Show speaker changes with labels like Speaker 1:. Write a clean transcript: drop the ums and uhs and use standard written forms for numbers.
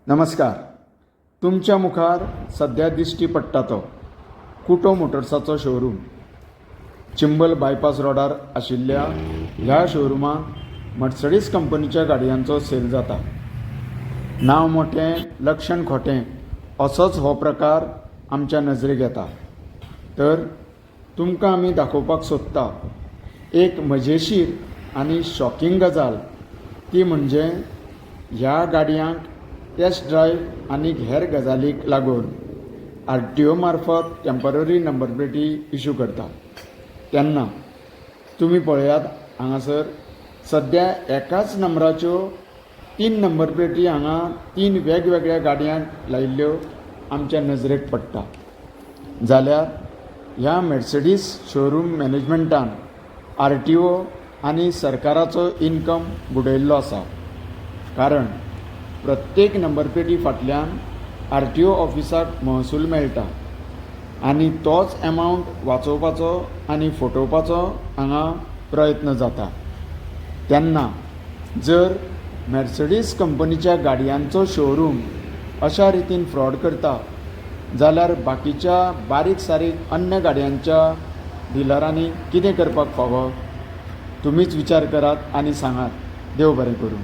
Speaker 1: नमस्कार. तुमच्या मुखार सध्या दिश्टी पडटा तो कुटो मोटर्साचो शोरूम चिंबल बायपास रोडार आशिल्ल्या ह्या शोरूमाक मर्सडीज कंपनीच्या गाडयांचो सेल जाता. नांव मोठें लक्षण खोटें असोच हो प्रकार आमच्या नजरेक येता. तर तुमकां आमी दाखोवपाक सोदता एक मजेशीर आनी शॉकिंग गजाल, ती म्हणजे ह्या गाडयांक टेस्ट ड्रायव्ह आनी हेर गजालीक लागून RTO मार्फत टेम्पररी नंबर प्लेटी इश्यू करता. तेन्ना तुमी पळयात, हांगासर सद्या एकाच नंबराच्यो 3 नंबर प्लेटी हांगा 3 वेगवेगळ्या गाडयांक लायिल्ल्यो आमच्या नजरेक पडटा. जाल्यार ह्या मर्सिडीज शोरूम मॅनेजमेंटान RTO आनी सरकाराचो इन्कम बुडयल्लो आसा. कारण प्रत्येक नंबर प्लेटी फाटल्यान RTO ऑफिसाक महसूल मेळटा आनी तोच एमावंट वाचोवपाचो आनी फटोवपाचो हांगा प्रयत्न जाता. तेन्ना जर मर्सिडीज कंपनीच्या गाडयांचो शोरूम अशा रितीन फ्रॉड करता, जाल्यार बाकीच्या बारीक सारीक अन्य गाडयांच्या डिलरांनी कितें करपाक फावो? तुमीच विचार करात आनी सांगात. देव बरें करूं.